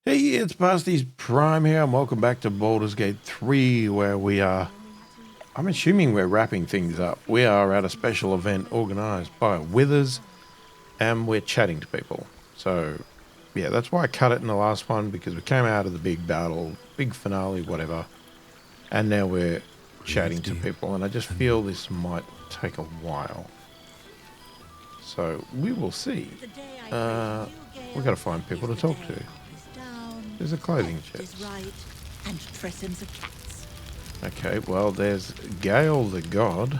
Hey, it's pasthisprime here, and welcome back to Baldur's Gate 3, where we are... I'm assuming we're wrapping things up. We are at a special event organised by Withers, and we're chatting to people. So, yeah, that's why I cut it in the last one, because we came out of the big battle, big finale, whatever, and now we're chatting to people, and I just feel this might take a while. So, we will see. We've got to find people to talk to. There's a clothing chest. Okay, well, there's Gale the God.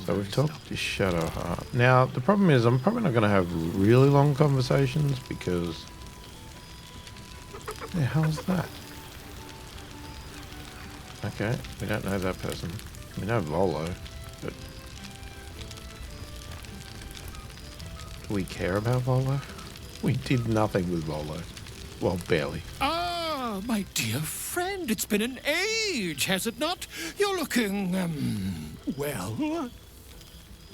So we've talked to Shadowheart. Now, the problem is I'm probably not going to have really long conversations because... What the hell is that? Okay, we don't know that person. We know Volo, but... Do we care about Volo? We did nothing with Volo. Well, barely. Ah, my dear friend, it's been an age, has it not? You're looking, well...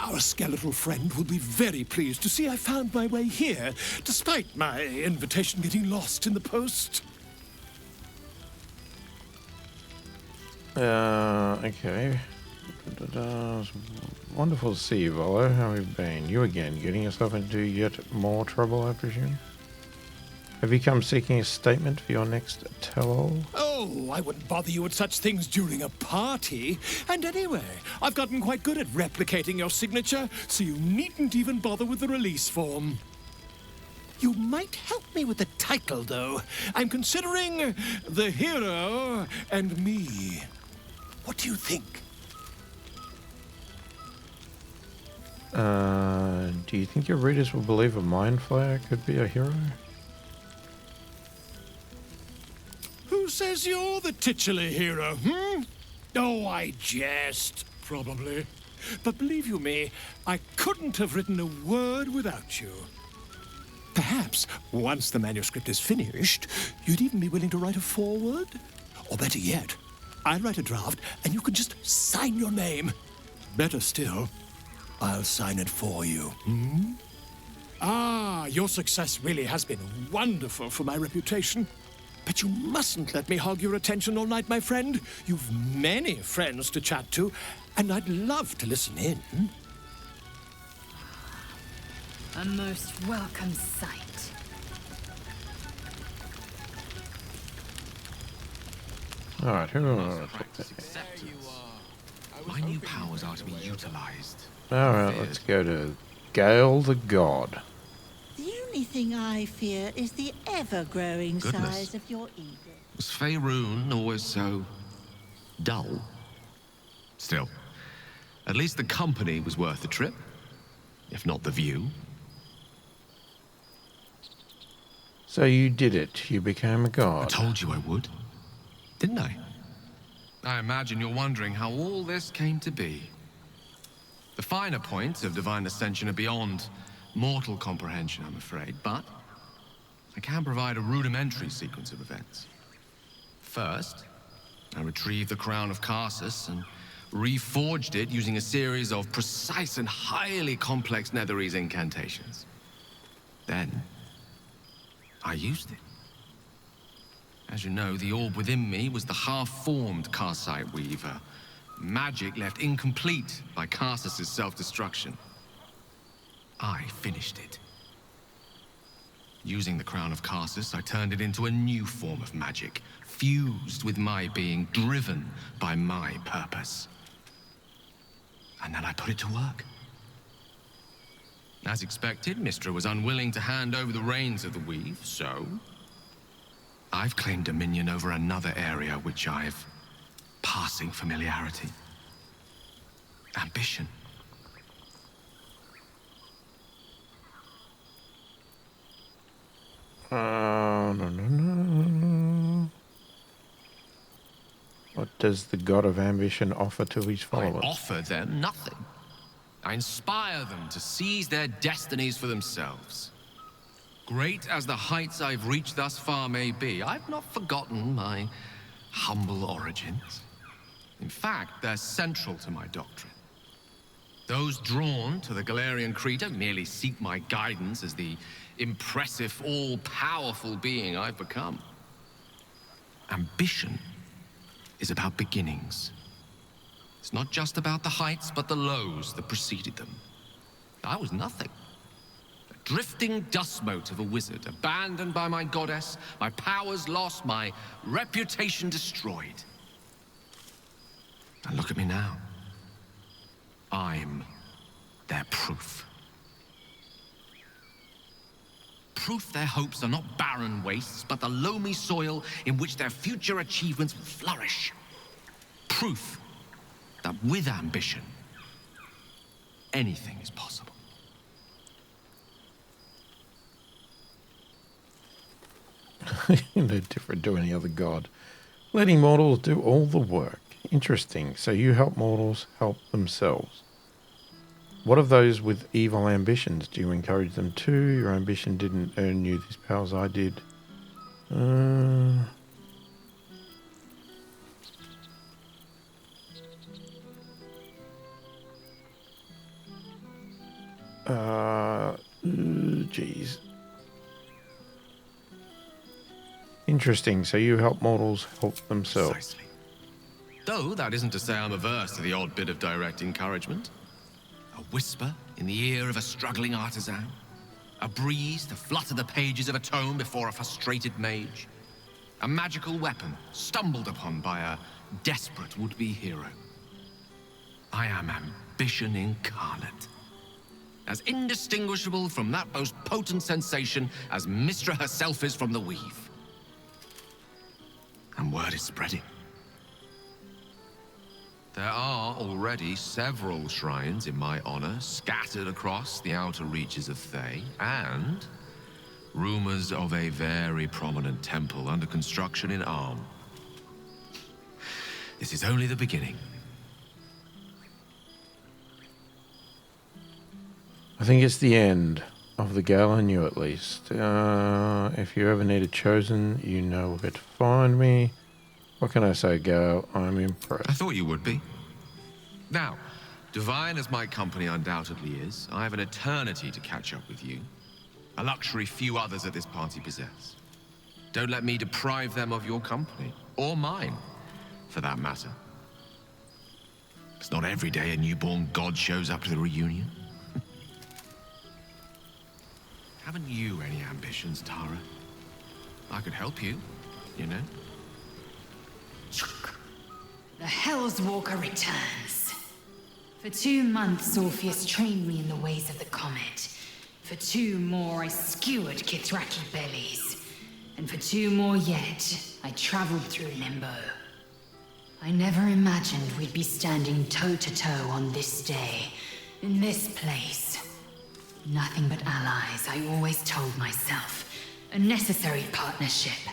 Our skeletal friend will be very pleased to see I found my way here, despite my invitation getting lost in the post. Okay. Wonderful to see you, Volo. How have you been? You again, getting yourself into yet more trouble, I presume? Have you come seeking a statement for your next tell-all? Oh, I wouldn't bother you with such things during a party. And anyway, I've gotten quite good at replicating your signature, so you needn't even bother with the release form. You might help me with the title, though. I'm considering The Hero and Me. What do you think? Do you think your readers will believe a mind flayer could be a hero? Who says you're the titular hero, Oh, I jest, probably. But believe you me, I couldn't have written a word without you. Perhaps, once the manuscript is finished, you'd even be willing to write a foreword? Or better yet, I'll write a draft and you can just sign your name. Better still, I'll sign it for you, Ah, your success really has been wonderful for my reputation. But you mustn't let me hog your attention all night, my friend. You've many friends to chat to, and I'd love to listen in. A most welcome sight. Alright, who My new powers are to be utilized. Alright, let's go to Gale the God. The only thing I fear is the ever-growing size of your ego. Was Faerun always so dull? Still, at least the company was worth the trip, if not the view. So you did it. You became a I god. told you I would, didn't I? I imagine you're wondering how all this came to be. The finer points of divine ascension are beyond mortal comprehension, I'm afraid, but I can provide a rudimentary sequence of events. First, I retrieved the crown of Karsus and reforged it using a series of precise and highly complex Netherese incantations. Then, I used it. As you know, the orb within me was the half-formed Karsite Weaver. Magic left incomplete by Karsus' self-destruction. I finished it. Using the crown of Karsus, I turned it into a new form of magic, fused with my being, driven by my purpose. And then I put it to work. As expected, Mystra was unwilling to hand over the reins of the weave, so I've claimed dominion over another area which I've passing familiarity. Ambition. No. What does the god of ambition offer to his followers? I offer them nothing. I inspire them to seize their destinies for themselves. Great as the heights I've reached thus far may be, I've not forgotten my humble origins. In fact, they're central to my doctrine. Those drawn to the Galarian Creed don't merely seek my guidance as the impressive, all-powerful being I've become. Ambition is about beginnings. It's not just about the heights, but the lows that preceded them. I was nothing. A drifting dust mote of a wizard, abandoned by my goddess, my powers lost, my reputation destroyed. And look at me now. I'm their proof. Proof their hopes are not barren wastes, but the loamy soil in which their future achievements will flourish. Proof that with ambition, anything is possible. No different to any other god. Letting mortals do all the work. Interesting. So you help mortals help themselves. What of those with evil ambitions? Do you encourage them too? Your ambition didn't earn you these powers, I did. Geez. Interesting. So you help mortals help themselves. Precisely. Though that isn't to say I'm averse to the odd bit of direct encouragement. A whisper in the ear of a struggling artisan. A breeze to flutter the pages of a tome before a frustrated mage. A magical weapon stumbled upon by a desperate would-be hero. I am ambition incarnate. As indistinguishable from that most potent sensation as Mystra herself is from the weave. And word is spreading. There are already several shrines in my honor scattered across the outer reaches of Thay, and rumors of a very prominent temple under construction in Arm. This is only the beginning. I think it's the end of the gala, and you at least. If you ever need a chosen, you know where to find me. What can I say, Gal? I'm impressed. I thought you would be. Now, divine as my company undoubtedly is, I have an eternity to catch up with you. A luxury few others at this party possess. Don't let me deprive them of your company, or mine, for that matter. It's not every day a newborn god shows up to the reunion. Haven't you any ambitions, Tara? I could help you, you know? The Hell's Walker returns. For 2 months, Orpheus trained me in the ways of the comet. For 2 more, I skewered Kithraki bellies. And for 2 more yet, I traveled through Limbo. I never imagined we'd be standing toe-to-toe on this day, in this place. Nothing but allies, I always told myself. A necessary partnership.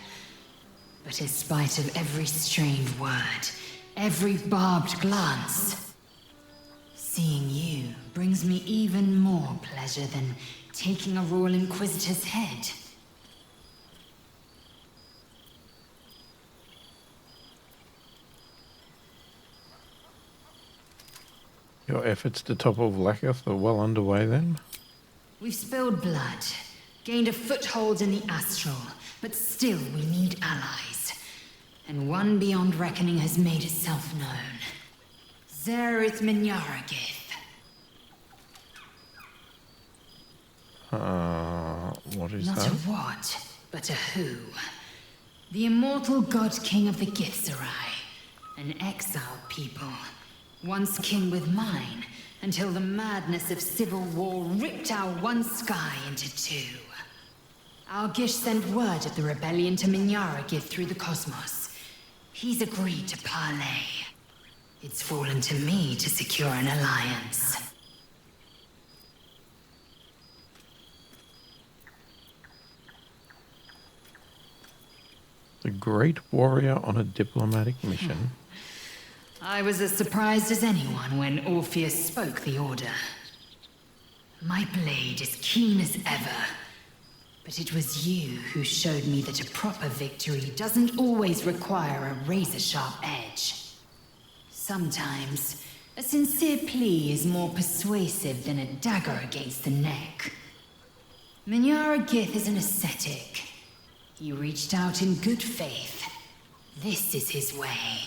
But in spite of every strained word, every barbed glance, seeing you brings me even more pleasure than taking a Royal Inquisitor's head. Your efforts to topple Vlakath are well underway then? We've spilled blood, gained a foothold in the astral, but still we need allies. And one beyond reckoning has made itself known. Zerith Minyaragith. What is Not that? a what, but a who. The immortal god king of the Githzerai. An exiled people. Once kin with mine, until the madness of civil war ripped our one sky into 2. Algish sent word of the rebellion to Minyaragith through the cosmos. He's agreed to parley. It's fallen to me to secure an alliance. The great warrior on a diplomatic mission. I was as surprised as anyone when Orpheus spoke the order. My blade is keen as ever. But it was you who showed me that a proper victory doesn't always require a razor-sharp edge. Sometimes, A sincere plea is more persuasive than a dagger against the neck. Minyara Gith is an ascetic. He reached out in good faith. This is his way.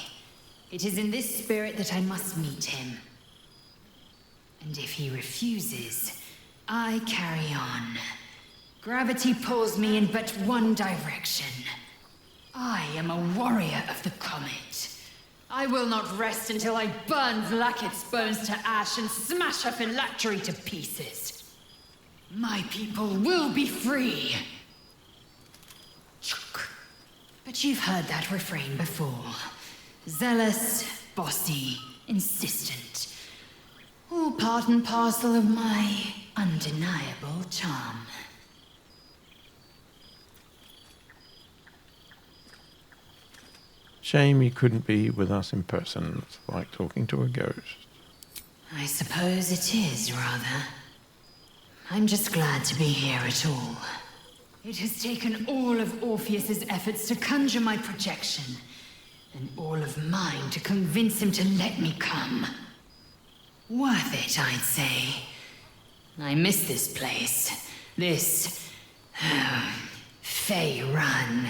It is in this spirit that I must meet him. And if he refuses, I carry on. Gravity pulls me in but one direction. I am a warrior of the comet. I will not rest until I burn Vlaakith's bones to ash and smash her phylactery to pieces. My people will be free. But you've heard that refrain before. Zealous, bossy, insistent. All part and parcel of my undeniable charm. Shame you couldn't be with us in person. It's like talking to a ghost. I suppose it is, rather. I'm just glad to be here at all. It has taken all of Orpheus's efforts to conjure my projection, and all of mine to convince him to let me come. Worth it, I'd say. I miss this place. This... Fey Run.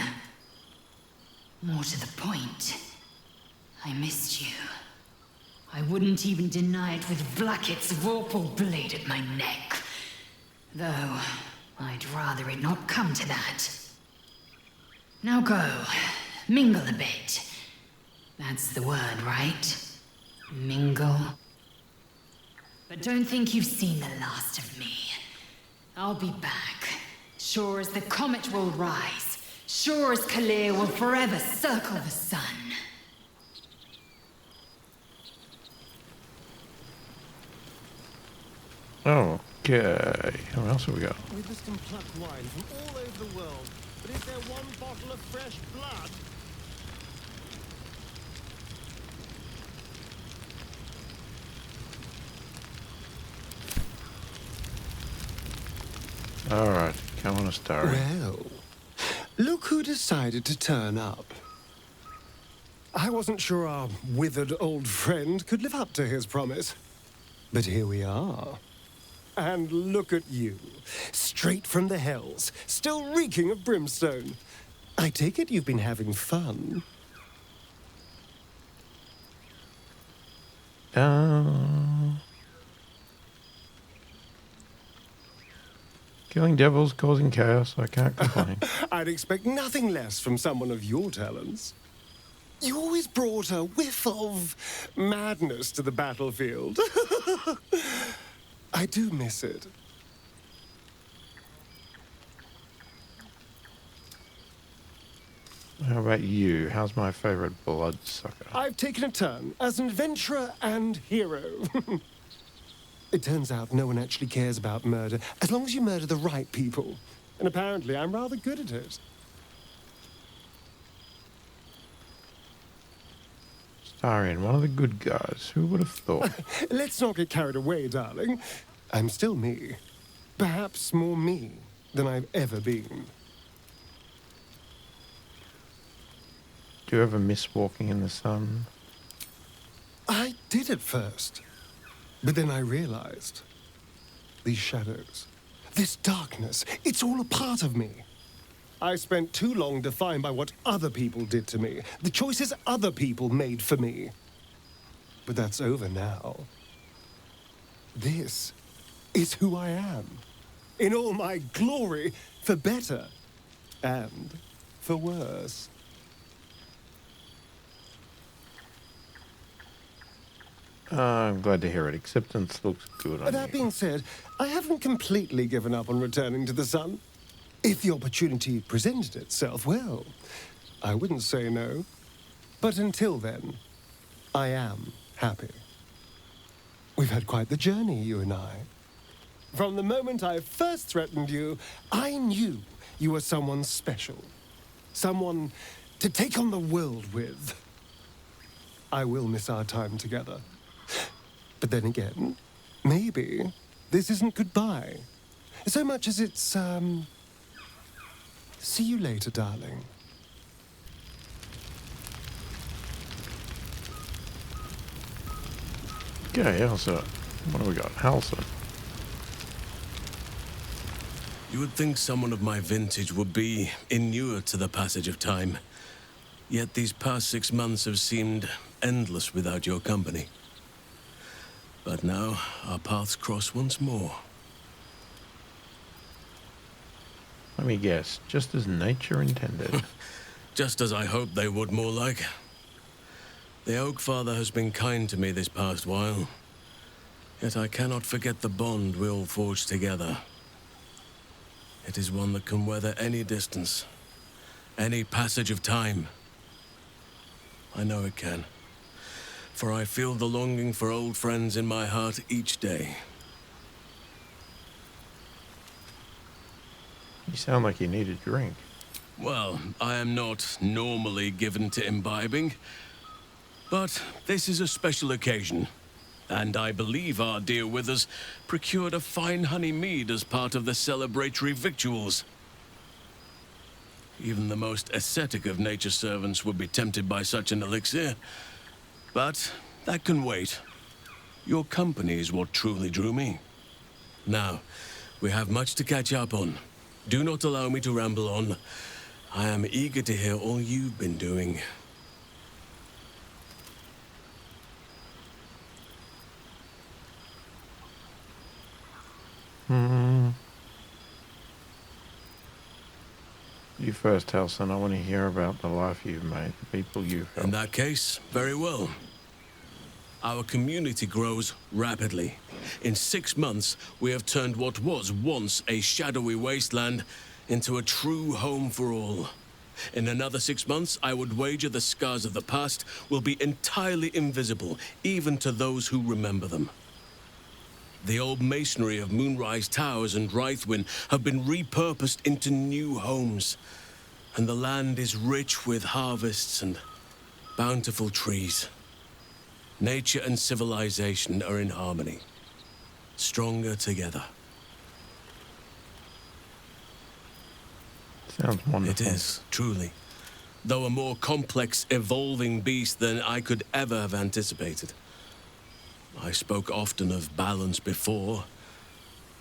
More to the point, I missed you. I wouldn't even deny it with Vlaakith's vorpal blade at my neck. Though, I'd rather it not come to that. Now go, mingle a bit. That's the word, right? Mingle. But don't think you've seen the last of me. I'll be back. Sure as the comet will rise. Sure as Kalir will forever circle the sun. Okay. What else have we got? Withers can pluck wine from all over the world, but is there one bottle of fresh blood? Alright, come on, a star. Well, look who decided to turn up. I wasn't sure our withered old friend could live up to his promise. But here we are. And look at you, straight from the hells, still reeking of brimstone. I take it you've been having fun. Killing devils, causing chaos, I can't complain. I'd expect nothing less from someone of your talents. You always brought a whiff of madness to the battlefield. I do miss it. How about you? How's my favorite bloodsucker? I've taken a turn as an adventurer and hero. It turns out no one actually cares about murder, as long as you murder the right people. And apparently I'm rather good at it. Starian, one of the good guys. Who would have thought? Let's not get carried away, darling. I'm still me. Perhaps more me than I've ever been. Do you ever miss walking in the sun? I did at first. But then I realized, these shadows, this darkness, it's all a part of me. I spent too long defined by what other people did to me, the choices other people made for me. But that's over now. This is who I am, in all my glory, for better and for worse. I'm glad to hear it. Acceptance looks good on That you. being said, I haven't completely given up on returning to the sun. If the opportunity presented itself, well, I wouldn't say no. But until then, I am happy. We've had quite the journey, you and I. From the moment I first threatened you, I knew you were someone special. Someone to take on the world with. I will miss our time together. But then again, maybe this isn't goodbye. So much as it's, see you later, darling. Okay, Elsa. What do we got? Elsa. You would think someone of my vintage would be inured to the passage of time. Yet these past 6 months have seemed endless without your company. But now, our paths cross once more. Let me guess. Just as nature intended. Just as I hoped they would, more like. The Oak Father has been kind to me this past while. Yet I cannot forget the bond we all forged together. It is one that can weather any distance, any passage of time. I know it can, for I feel the longing for old friends in my heart each day. You sound like you need a drink. Well, I am not normally given to imbibing, but this is a special occasion. And I believe our dear Withers procured a fine honey mead as part of the celebratory victuals. Even the most ascetic of nature's servants would be tempted by such an elixir. But that can wait. Your company is what truly drew me. Now, we have much to catch up on. Do not allow me to ramble on. I am eager to hear all you've been doing. You first, Halson. I want to hear about the life you've made, the people you've helped. In that case, very well. Our community grows rapidly. In 6 months, we have turned what was once a shadowy wasteland into a true home for all. In another 6 months, I would wager the scars of the past will be entirely invisible, even to those who remember them. The old masonry of Moonrise Towers and Rythwin have been repurposed into new homes, and the land is rich with harvests and bountiful trees. Nature and civilization are in harmony, stronger together. Sounds wonderful. It is, truly, though a more complex, evolving beast than I could ever have anticipated. I spoke often of balance before.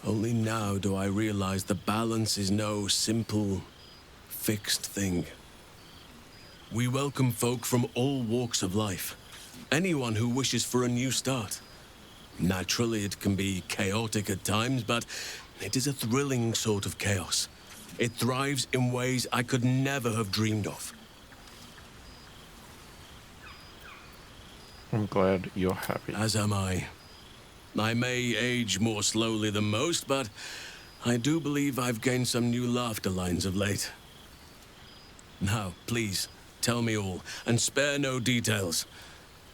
Only now do I realize that balance is no simple, fixed thing. We welcome folk from all walks of life. Anyone who wishes for a new start. Naturally, it can be chaotic at times, but it is a thrilling sort of chaos. It thrives in ways I could never have dreamed of. I'm glad you're happy. As am I. I may age more slowly than most, but I do believe I've gained some new laughter lines of late. Now, please, tell me all, and spare no details.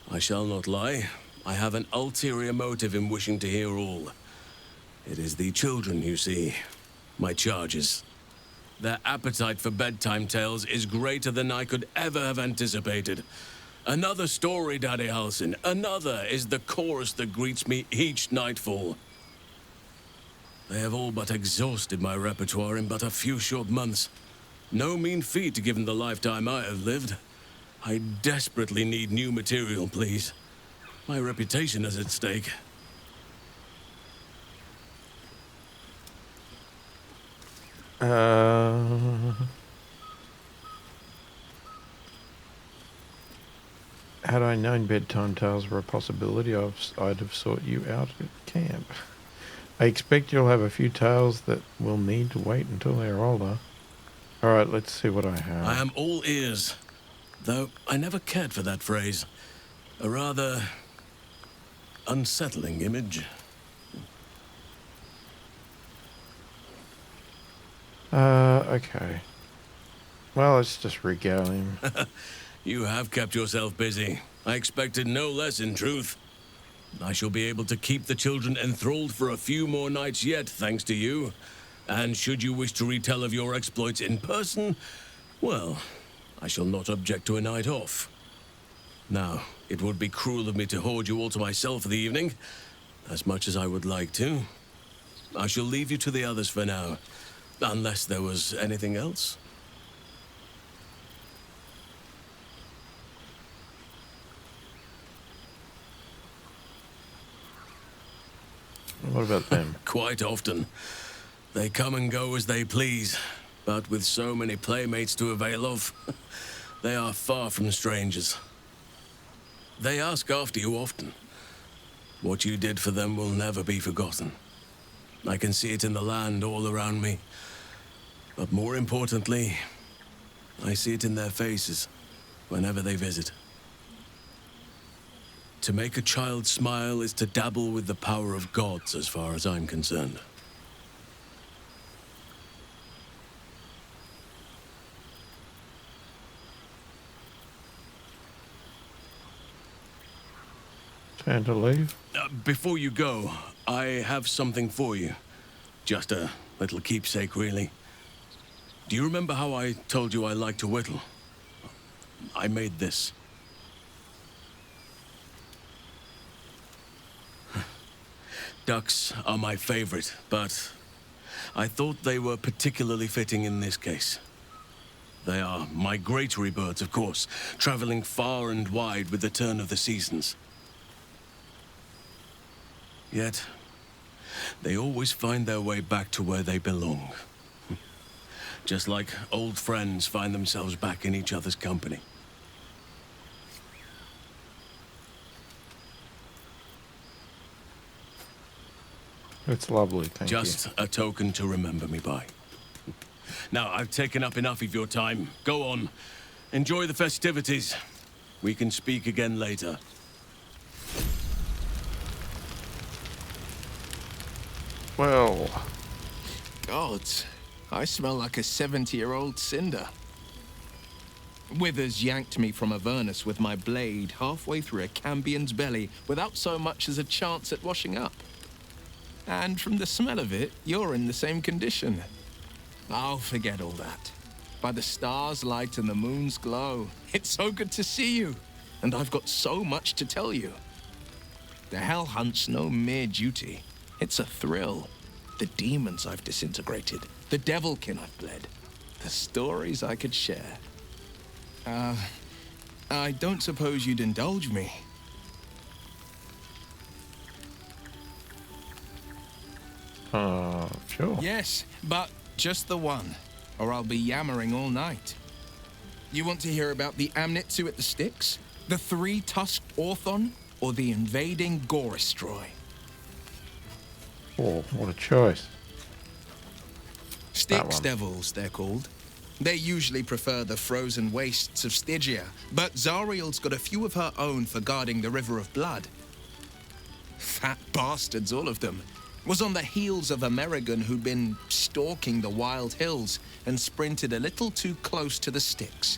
I shall not lie. I have an ulterior motive in wishing to hear all. It is the children, you see. My charges. Their appetite for bedtime tales is greater than I could ever have anticipated. Another story, Daddy Halsin. Another is the chorus that greets me each nightfall. They have all but exhausted my repertoire in but a few short months. No mean feat given the lifetime I have lived. I desperately need new material, please. My reputation is at stake. Had I known bedtime tales were a possibility, I'd have sought you out at camp. I expect you'll have a few tales that will need to wait until they're older. Alright, let's see what I have. I am all ears. Though I never cared for that phrase. A rather unsettling image. Okay. Well, let's just regale him. You have kept yourself busy. I expected no less, in truth. I shall be able to keep the children enthralled for a few more nights yet, thanks to you. And should you wish to retell of your exploits in person, well, I shall not object to a night off. Now, it would be cruel of me to hoard you all to myself for the evening, as much as I would like to. I shall leave you to the others for now, unless there was anything else. What about them? Quite often. They come and go as they please, but with so many playmates to avail of, they are far from strangers. They ask after you often. What you did for them will never be forgotten. I can see it in the land all around me. But more importantly, I see it in their faces whenever they visit. To make a child smile is to dabble with the power of gods as far as I'm concerned. Turn to leave? Before you go, I have something for you. Just a little keepsake, really. Do you remember how I told you I like to whittle? I made this. Ducks are my favorite, but I thought they were particularly fitting in this case. They are migratory birds, of course, traveling far and wide with the turn of the seasons. Yet, they always find their way back to where they belong. Just like old friends find themselves back in each other's company. It's lovely, thank you. Just a token to remember me by. Now, I've taken up enough of your time. Go on. Enjoy the festivities. We can speak again later. Well, Gods, I smell like a 70-year-old cinder. Withers yanked me from Avernus with my blade halfway through a Cambion's belly without so much as a chance at washing up. And from the smell of it, you're in the same condition. I'll forget all that. By the stars' light and the moon's glow, it's so good to see you. And I've got so much to tell you. The Hell Hunt's no mere duty. It's a thrill. The demons I've disintegrated, the devilkin I've bled, the stories I could share. I don't suppose you'd indulge me. sure. Yes, but just the one, or I'll be yammering all night. You want to hear about the Amnitsu at the Styx, the three-tusked Orthon, or the invading Goristroy? Oh, what a choice. Styx one. devils, they're called. They usually prefer the frozen wastes of Stygia, but Zariel's got a few of her own for guarding the River of Blood. Fat bastards, all of them. Was on the heels of Amerigan who'd been stalking the wild hills and sprinted a little too close to the Styx.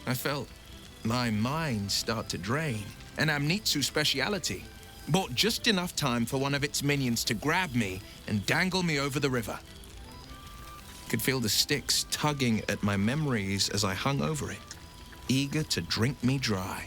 I felt my mind start to drain, an Amnitsu speciality. Bought just enough time for one of its minions to grab me and dangle me over the river. Could feel the Styx tugging at my memories as I hung over it, eager to drink me dry.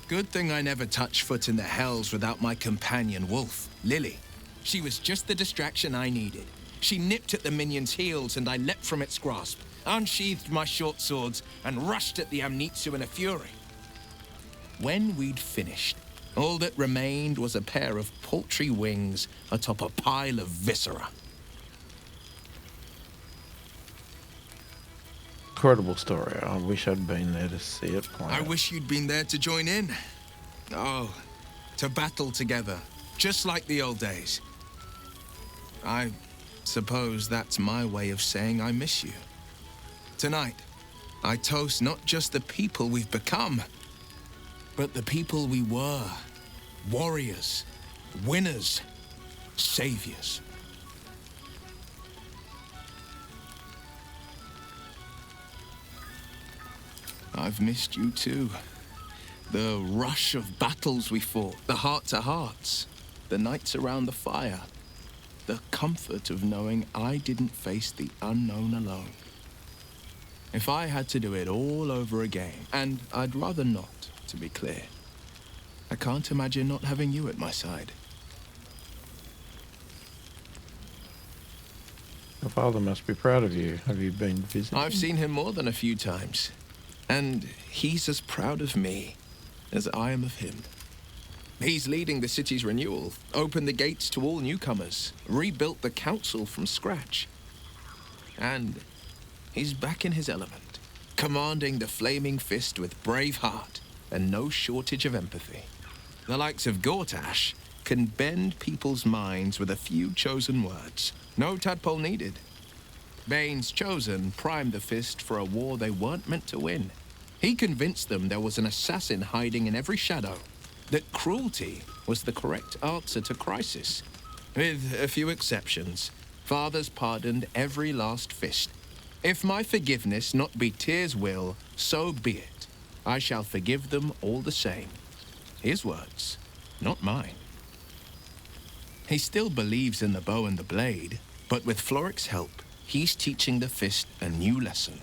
Good thing I never touched foot in the hells without my companion wolf, Lily. She was just the distraction I needed. She nipped at the minion's heels and I leapt from its grasp, unsheathed my short swords and rushed at the Amnitsu in a fury. When we'd finished, all that remained was a pair of paltry wings atop a pile of viscera. Incredible story. I wish I'd been there to see it play I out. wish you'd been there to join in. Oh, to battle together, just like the old days. I suppose that's my way of saying I miss you. Tonight, I toast not just the people we've become, but the people we were. Warriors, winners, saviors. I've missed you too. The rush of battles we fought, the heart-to-hearts, the nights around the fire, the comfort of knowing I didn't face the unknown alone. If I had to do it all over again, and I'd rather not, to be clear, I can't imagine not having you at my side. Your father must be proud of you. Have you been visiting? I've seen him more than a few times, and he's as proud of me as I am of him. He's leading the city's renewal, opened the gates to all newcomers, rebuilt the council from scratch. And he's back in his element, commanding the Flaming Fist with brave heart and no shortage of empathy. The likes of Gortash can bend people's minds with a few chosen words. No tadpole needed. Bane's Chosen primed the Fist for a war they weren't meant to win. He convinced them there was an assassin hiding in every shadow, that cruelty was the correct answer to crisis. With a few exceptions, fathers pardoned every last Fist. If my forgiveness not be Tyr's will, so be it. I shall forgive them all the same. His words, not mine. He still believes in the bow and the blade, but with Floric's help, he's teaching the Fist a new lesson.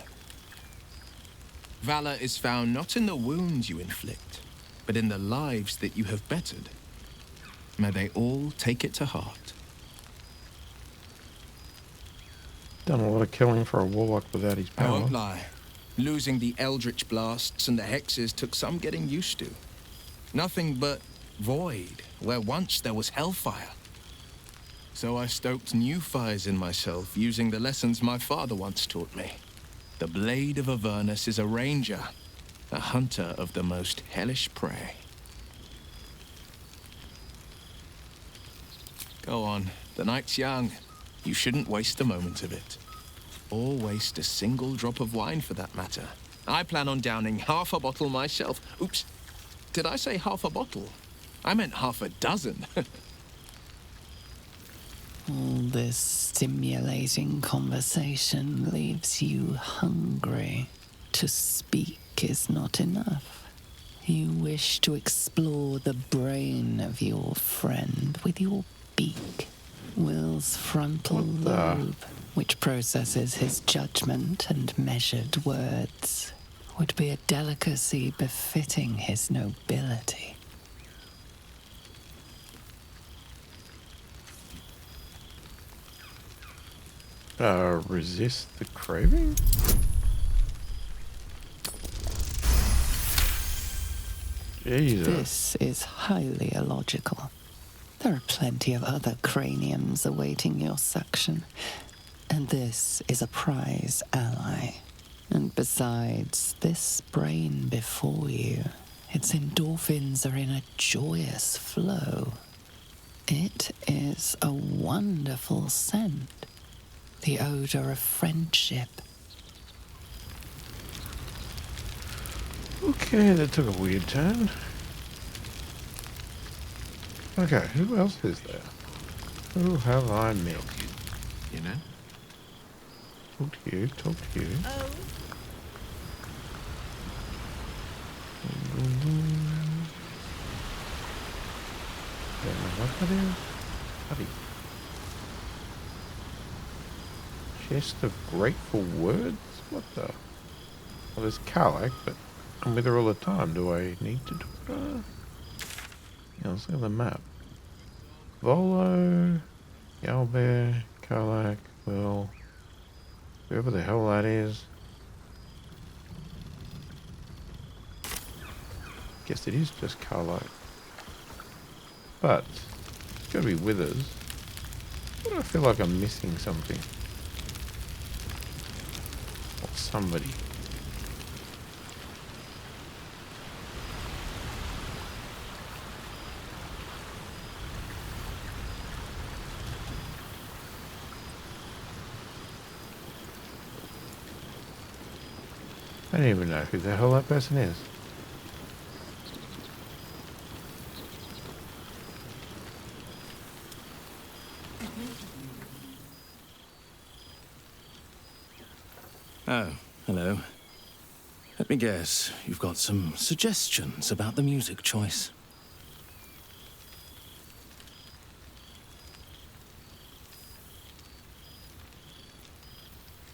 Valor is found not in the wounds you inflict, but in the lives that you have bettered. May they all take it to heart. Done a lot of killing for a warlock without his I power. won't lie. Losing the eldritch blasts and the hexes took some getting used to. Nothing but void, where once there was hellfire. So I stoked new fires in myself using the lessons my father once taught me. The blade of Avernus is a ranger, a hunter of the most hellish prey. Go on, the night's young. You shouldn't waste a moment of it. Or waste a single drop of wine for that matter. I plan on downing half a bottle myself. Oops, did I say half a bottle? I meant half a dozen. All this stimulating conversation leaves you hungry. To speak is not enough. You wish to explore the brain of your friend with your beak. Will's frontal lobe, which processes his judgment and measured words, would be a delicacy befitting his nobility. Resist the craving? Jesus. This is highly illogical. There are plenty of other craniums awaiting your suction, and this is a prize ally. And besides, this brain before you, its endorphins are in a joyous flow. It is a wonderful scent. The odor of friendship. Okay, that took a weird turn. Okay, who else is there? Who have I met? You know? Talk to you, talk to you. Oh, Don't know what that is. Buddy. Chest of grateful words? What the? Well, there's Karlach, but I'm with her all the time. Do I need to talk to her? Yeah, let's look at the map. Volo, Yalbear, Karlach, well, whoever the hell that is. Guess it is just Karlach. But, it's gotta be Withers. Why do I feel like I'm missing something? Or somebody. I don't even know who the hell that person is. Oh, hello. Let me guess, you've got some suggestions about the music choice.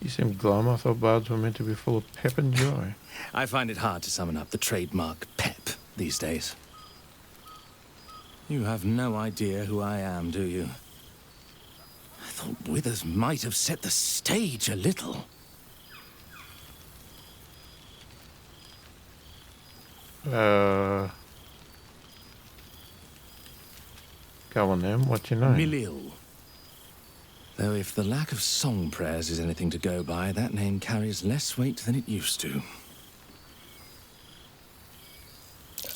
You seem glum. I thought bards were meant to be full of pep and joy. I find it hard to summon up the trademark pep these days. You have no idea who I am, do you? I thought Withers might have set the stage a little. Go on then, what's your name? Milil. Though if the lack of song prayers is anything to go by, that name carries less weight than it used to.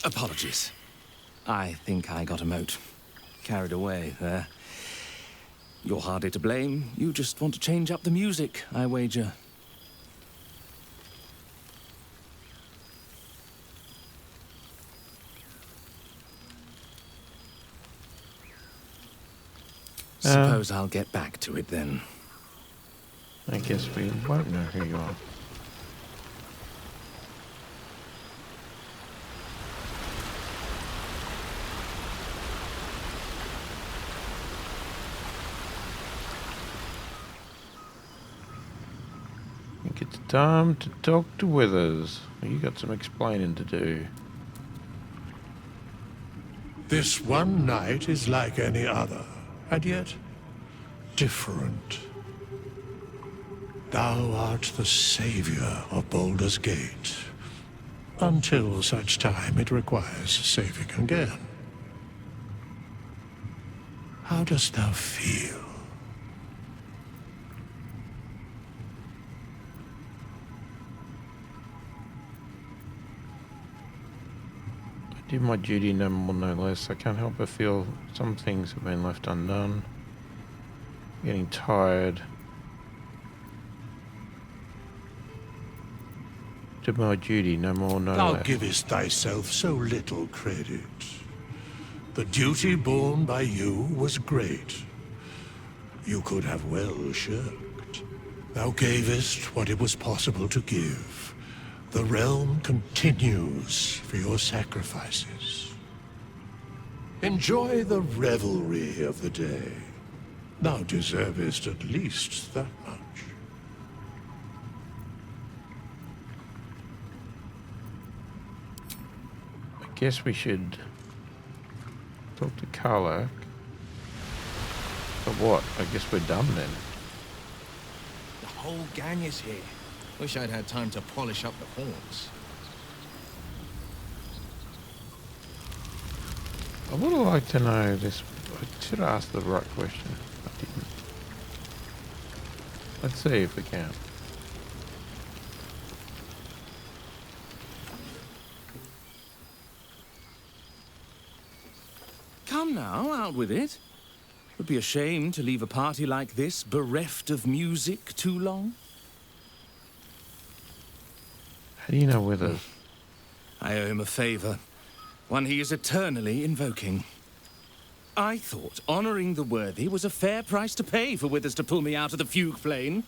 Apologies. I think I got a mote. Carried away there. You're hardly to blame. You just want to change up the music, I wager. Suppose I'll get back to it then. I guess we won't know who you are. I think it's time to talk to Withers. You got some explaining to do. This one night is like any other, and yet different. Thou art the savior of Baldur's Gate, until such time it requires saving again. How dost thou feel? I do my duty no more, no less. I can't help but feel some things have been left undone. Getting tired. Did my duty no more, no Thou less. givest thyself so little credit. The duty borne by you was great. You could have well shirked. Thou gavest what it was possible to give. The realm continues for your sacrifices. Enjoy the revelry of the day. Thou deservest at least that much. I guess we should talk to Karlak. But what? I guess we're done then. The whole gang is here. Wish I'd had time to polish up the horns. I would have liked to know this. I should have asked the right question. I didn't. Let's see if we can. Come now, out with it. It would be a shame to leave a party like this bereft of music too long. How do you know Withers? I owe him a favor, one he is eternally invoking. I thought honoring the worthy was a fair price to pay for Withers to pull me out of the fugue plane.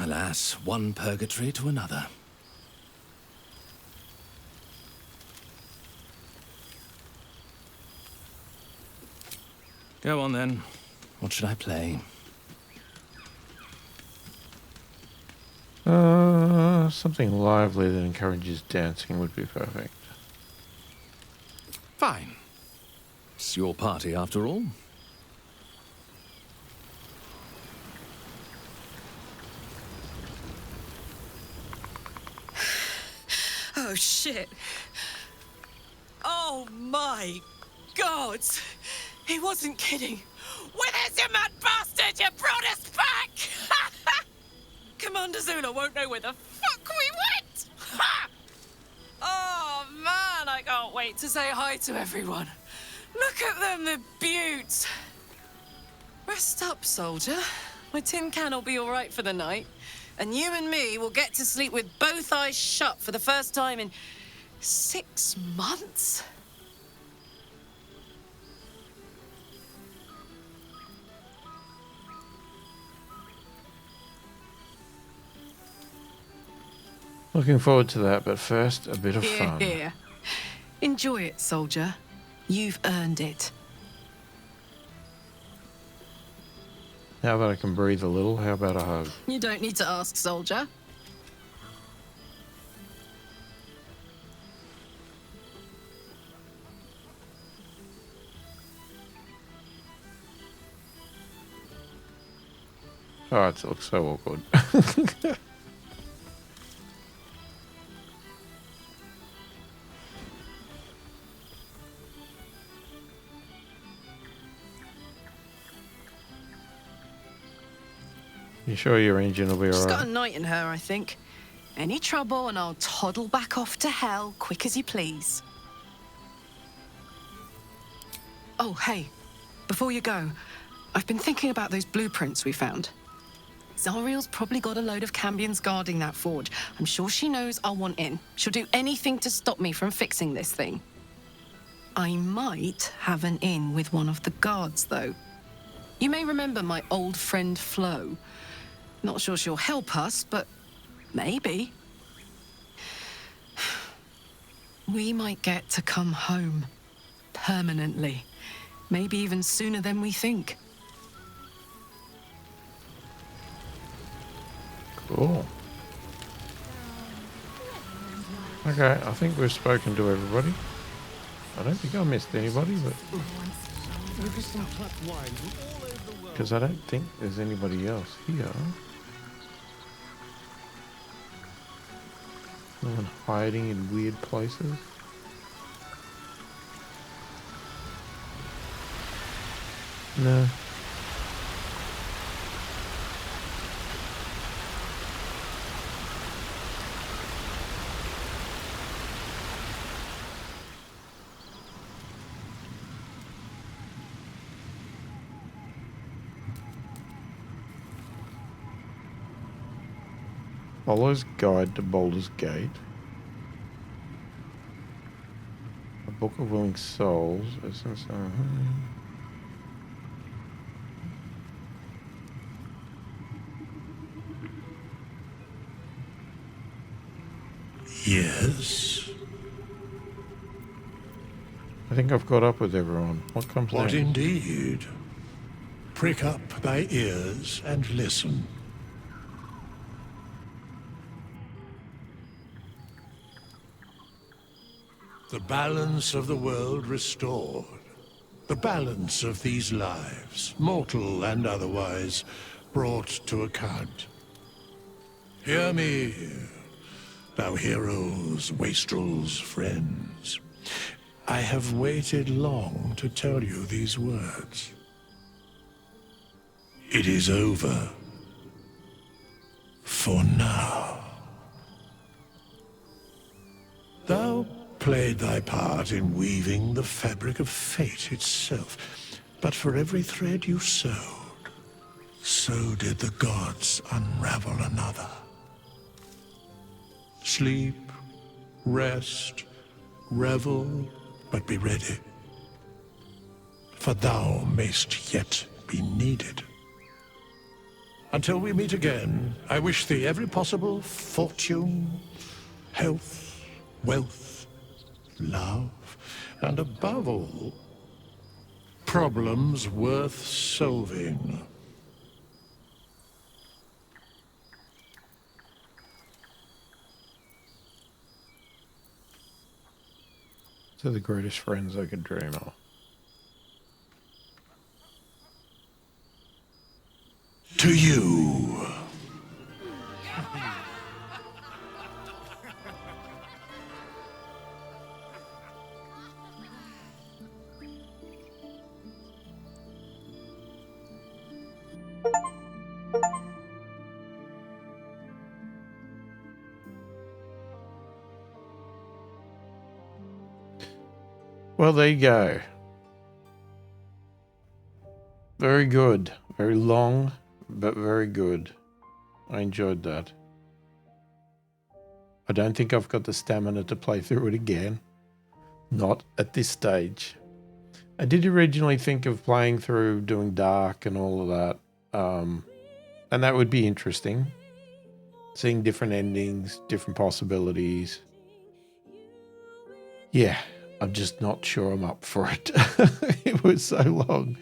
Alas, one purgatory to another. Go on then. What should I play? Something lively that encourages dancing would be perfect. Fine. It's your party after all. Oh, shit. Oh, my God. He wasn't kidding. Withers, you mad bastard! You brought us back! Commander Zula won't know where the fuck we went! Ha! Oh, man, I can't wait to say hi to everyone. Look at them, the beauts. Rest up, soldier. My tin can will be all right for the night. And you and me will get to sleep with both eyes shut for the first time in 6 months. Looking forward to that, but first, a bit of fun. Here. Enjoy it, soldier. You've earned it. Now that I can breathe a little, how about a hug? You don't need to ask, soldier. Oh, it looks so awkward. sure your engine will be She's got a alright? night in her, I think. Any trouble and I'll toddle back off to hell quick as you please. Oh, hey, before you go, I've been thinking about those blueprints we found. Zariel's probably got a load of Cambions guarding that forge. I'm sure she knows I'll want in. She'll do anything to stop me from fixing this thing. I might have an in with one of the guards, though. You may remember my old friend Flo. Not sure she'll help us, but maybe. We might get to come home. Permanently. Maybe even sooner than we think. Cool. Okay, I think we've spoken to everybody. I don't think I missed anybody, but because I don't think there's anybody else here. No one hiding in weird places. No. Follow's Guide to Baldur's Gate. A Book of Willing Souls. Essence. Yes. I think I've caught up with everyone. What comes What next? indeed? Prick up thy ears and listen. The balance of the world restored. The balance of these lives, mortal and otherwise, brought to account. Hear me, thou heroes, wastrels, friends. I have waited long to tell you these words. It is over. For now. Thou played thy part in weaving the fabric of fate itself, but for every thread you sewed, so did the gods unravel another. Sleep, rest, revel, but be ready, for thou mayst yet be needed. Until we meet again, I wish thee every possible fortune, health, wealth, love, and above all, problems worth solving. To the greatest friends I could dream of. To you. Well, there you go. Very good. Very long, but very good. I enjoyed that. I don't think I've got the stamina to play through it again. Not at this stage. I did originally think of playing through doing Dark and all of that. And that would be interesting. Seeing different endings, different possibilities. Yeah, I'm just not sure I'm up for it. It was so long.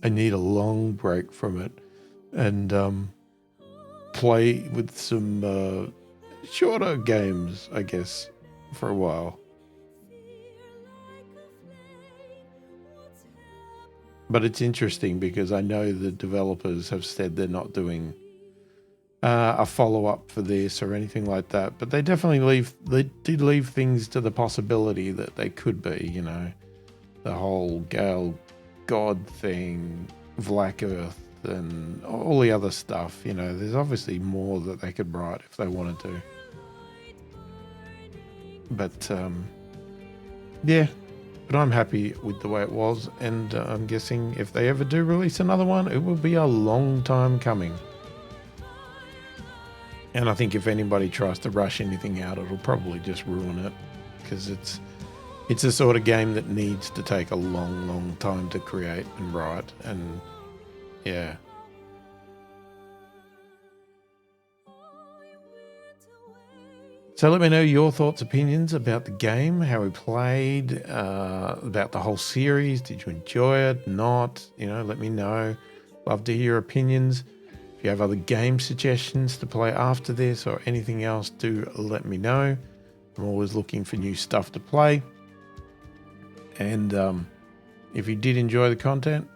I need a long break from it. And play with some shorter games, I guess, for a while. But it's interesting because I know the developers have said they're not doing a follow-up for this or anything like that. But they definitely did leave things to the possibility that they could be, you know. The whole Gale God thing, Black Earth, and all the other stuff. You know, there's obviously more that they could write if they wanted to. But yeah, but I'm happy with the way it was, and I'm guessing if they ever do release another one, it will be a long time coming. And I think if anybody tries to rush anything out, it'll probably just ruin it, because it's a sort of game that needs to take a long time to create and write, and yeah. So let me know your thoughts, opinions about the game, how we played, about the whole series. Did you enjoy it? Not? You know, let me know. Love to hear your opinions. If you have other game suggestions to play after this or anything else, do let me know. I'm always looking for new stuff to play. And if you did enjoy the content,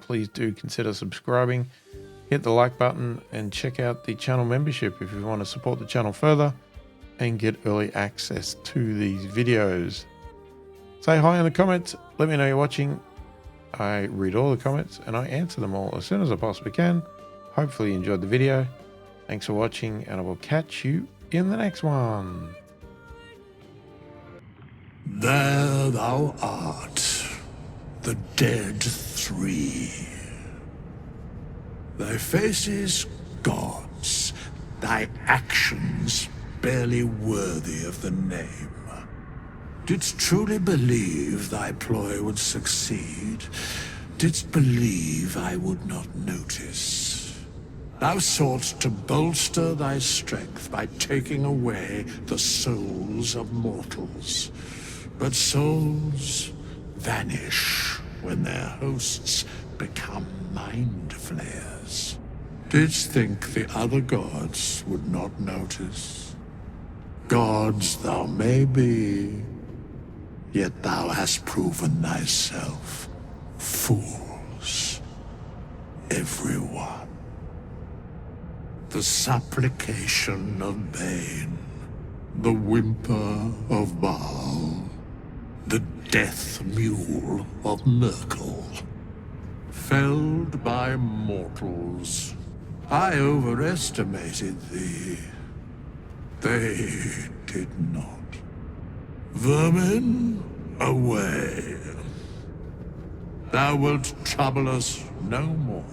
please do consider subscribing. Hit the like button and check out the channel membership if you want to support the channel further and get early access to these videos. Say hi in the comments. Let me know you're watching. I read all the comments and I answer them all as soon as I possibly can. Hopefully you enjoyed the video. Thanks for watching, and I will catch you in the next one. There thou art, the dead three. Thy faces gods, thy actions barely worthy of the name. Didst truly believe thy ploy would succeed? Didst believe I would not notice? Thou soughtst to bolster thy strength by taking away the souls of mortals. But souls vanish when their hosts become mind flayers. Didst think the other gods would not notice? Gods thou may be, yet thou hast proven thyself fools, everyone. The supplication of Bane, the whimper of Baal, the death mule of Merkel. Felled by mortals, I overestimated thee. They did not. Vermin, away. Thou wilt trouble us no more.